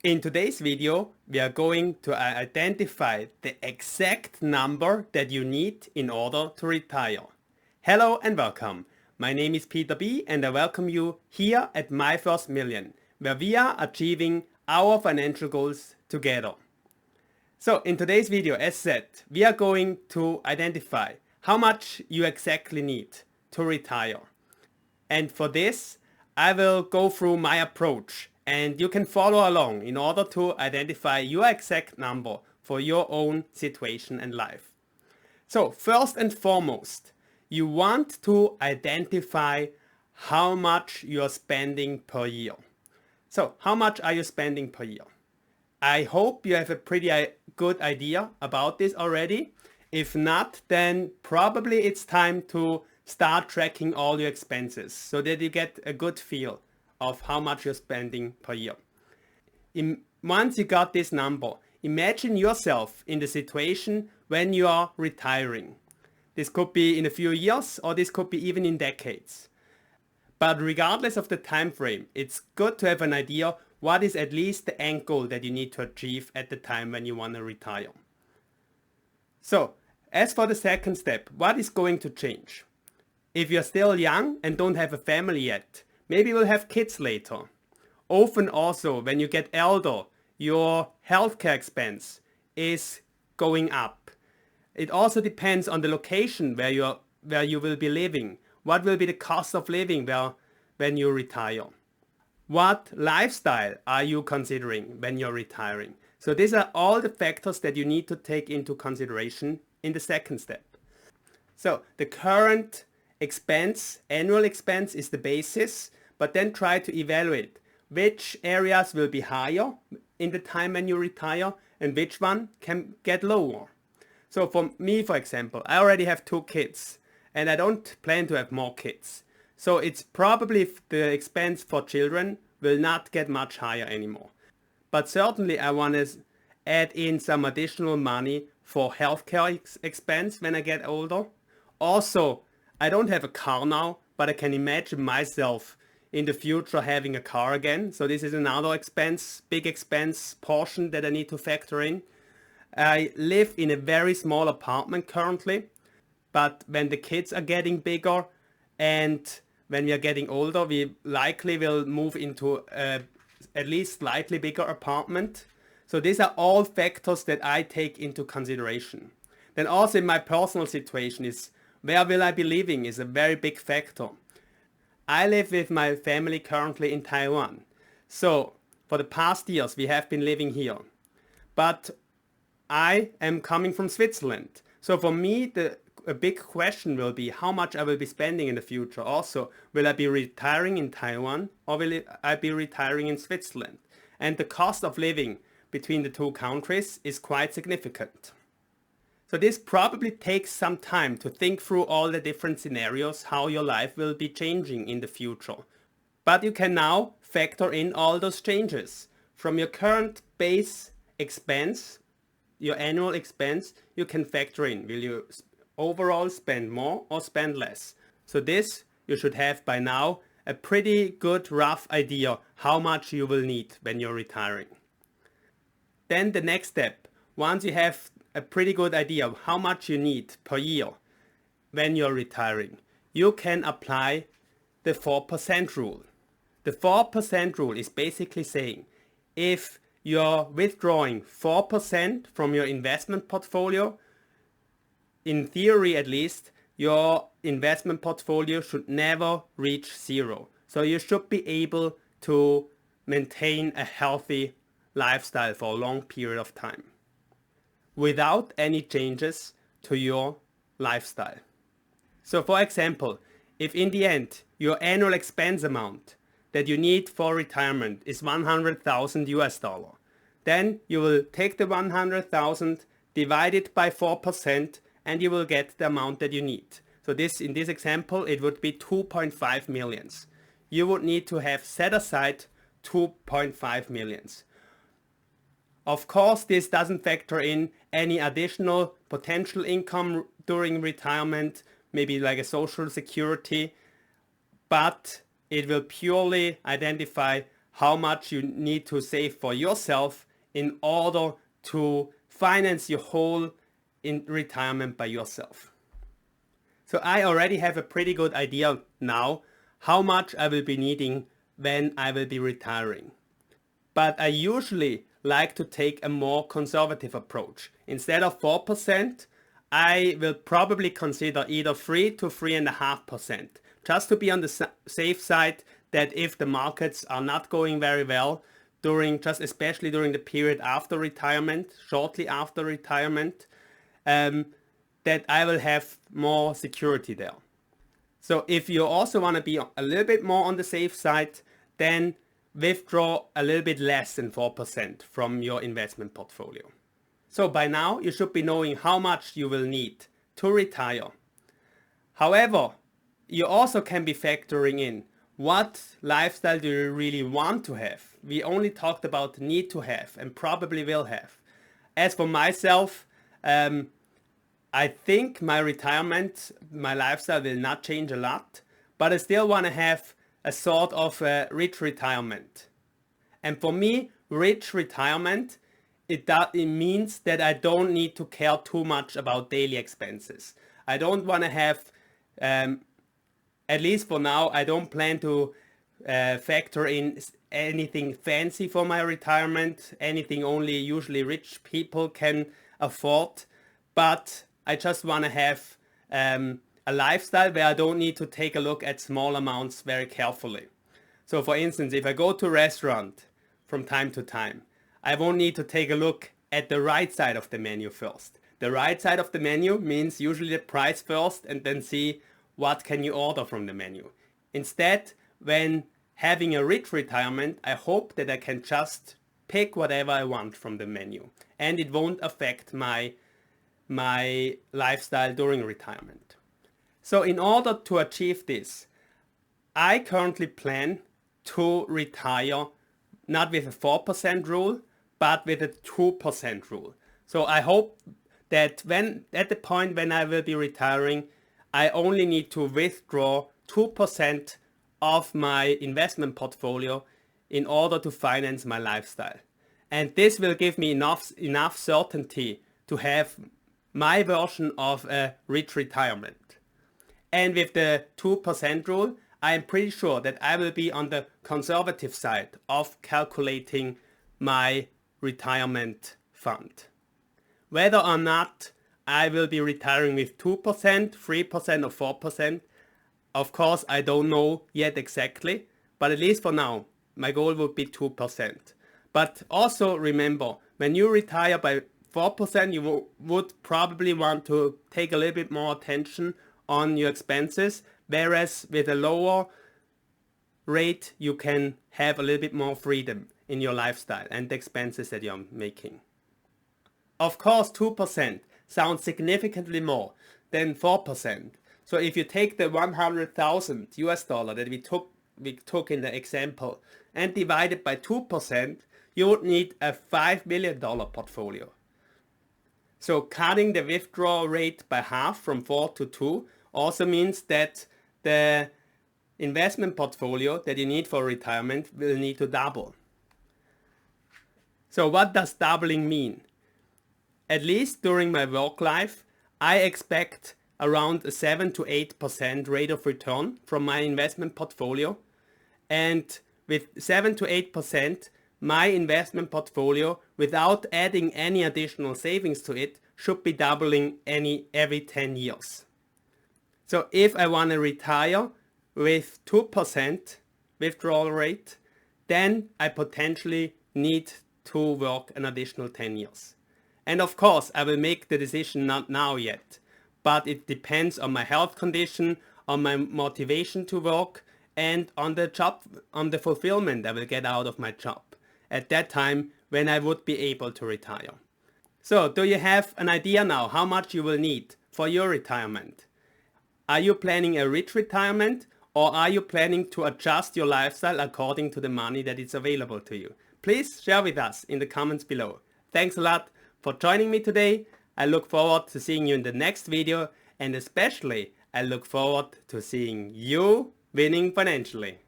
In today's video, we are going to identify the exact number that you need in order to retire. Hello and welcome. My name is Peter B and I welcome you here at My First Million, where we are achieving our financial goals together. So in today's video, as said, we are going to identify how much you exactly need to retire. And for this, I will go through my approach and you can follow along in order to identify your exact number for your own situation and life. So first and foremost, you want to identify how much you are spending per year. So how much are you spending per year? I hope you have a pretty good idea about this already. If not, then probably it's time to start tracking all your expenses so that you get a good feel of how much you're spending per year. Once you got this number, imagine yourself in the situation when you are retiring. This could be in a few years or this could be even in decades. But regardless of the time frame, it's good to have an idea what is at least the end goal that you need to achieve at the time when you want to retire. So, as for the second step, what is going to change? If you're still young and don't have a family yet, maybe you'll have kids later. Often also, when you get older, your healthcare expense is going up. It also depends on the location where you will be living. What will be the cost of living when you retire? What lifestyle are you considering when you're retiring? So these are all the factors that you need to take into consideration in the second step. So the current expense, annual expense is the basis, but then try to evaluate which areas will be higher in the time when you retire and which one can get lower. So for me, for example, I already have 2 kids and I don't plan to have more kids. So it's probably the expense for children will not get much higher anymore. But certainly I want to add in some additional money for healthcare expense when I get older. Also, I don't have a car now, but I can imagine myself in the future having a car again. So this is another expense, big expense portion that I need to factor in. I live in a very small apartment currently, but when the kids are getting bigger and when we are getting older, we likely will move into at least slightly bigger apartment. So these are all factors that I take into consideration. Then also in my personal situation is where will I be living is a very big factor. I live with my family currently in Taiwan. So for the past years we have been living here. But I am coming from Switzerland. So for me, a big question will be how much I will be spending in the future. Also, will I be retiring in Taiwan or will I be retiring in Switzerland? And the cost of living between the two countries is quite significant. So this probably takes some time to think through all the different scenarios, how your life will be changing in the future. But you can now factor in all those changes. From your current base expense, your annual expense, you can factor in, will you overall spend more or spend less? So this, you should have by now a pretty good rough idea how much you will need when you're retiring. Then the next step, once you have a pretty good idea of how much you need per year when you're retiring, you can apply the 4% rule. The 4% rule is basically saying if you're withdrawing 4% from your investment portfolio, in theory at least, your investment portfolio should never reach zero. So you should be able to maintain a healthy lifestyle for a long period of time without any changes to your lifestyle. So for example, if in the end your annual expense amount that you need for retirement is 100,000 US dollar, then you will take the 100,000, divide it by 4%, and you will get the amount that you need. So in this example, it would be 2.5 millions. You would need to have set aside 2.5 millions. Of course, this doesn't factor in any additional potential income during retirement, maybe like a social security, but it will purely identify how much you need to save for yourself in order to finance your whole in retirement by yourself. So I already have a pretty good idea now how much I will be needing when I will be retiring. But I usually like to take a more conservative approach. Instead of 4%, I will probably consider either 3 to 3.5%, just to be on the safe side that if the markets are not going very well especially during the period after retirement, shortly after retirement, that I will have more security there. So if you also want to be a little bit more on the safe side, then withdraw a little bit less than 4% from your investment portfolio. So by now you should be knowing how much you will need to retire. However, you also can be factoring in what lifestyle do you really want to have. We only talked about need to have and probably will have. As for myself, I think my retirement, my lifestyle will not change a lot, but I still want to have a sort of a rich retirement. And for me, rich retirement, it means that I don't need to care too much about daily expenses. I don't want to have, at least for now, I don't plan to factor in anything fancy for my retirement, anything only usually rich people can afford, but I just want to have a lifestyle where I don't need to take a look at small amounts very carefully. So for instance, if I go to a restaurant from time to time, I won't need to take a look at the right side of the menu first. The right side of the menu means usually the price first and then see what can you order from the menu. Instead, when having a rich retirement, I hope that I can just pick whatever I want from the menu and it won't affect my lifestyle during retirement. So in order to achieve this, I currently plan to retire not with a 4% rule, but with a 2% rule. So I hope that at the point when I will be retiring, I only need to withdraw 2% of my investment portfolio in order to finance my lifestyle. And this will give me enough certainty to have my version of a rich retirement. And with the 2% rule, I am pretty sure that I will be on the conservative side of calculating my retirement fund. Whether or not I will be retiring with 2%, 3% or 4%, of course I don't know yet exactly, but at least for now, my goal would be 2%. But also remember, when you retire by 4%, you would probably want to take a little bit more attention on your expenses, whereas with a lower rate, you can have a little bit more freedom in your lifestyle and the expenses that you're making. Of course, 2% sounds significantly more than 4%. So if you take the 100,000 US dollar that we took in the example and divide it by 2%, you would need a $5 million portfolio. So cutting the withdrawal rate by half from 4 to 2 also means that the investment portfolio that you need for retirement will need to double. So what does doubling mean? At least during my work life, I expect around a 7 to 8% rate of return from my investment portfolio. And with 7 to 8%, my investment portfolio, without adding any additional savings to it, should be doubling every 10 years. So if I want to retire with 2% withdrawal rate, then I potentially need to work an additional 10 years. And of course, I will make the decision not now yet, but it depends on my health condition, on my motivation to work, and on the job, on the fulfillment I will get out of my job at that time when I would be able to retire. So, do you have an idea now how much you will need for your retirement? Are you planning a rich retirement, or are you planning to adjust your lifestyle according to the money that is available to you? Please share with us in the comments below. Thanks a lot for joining me today. I look forward to seeing you in the next video, and especially I look forward to seeing you winning financially.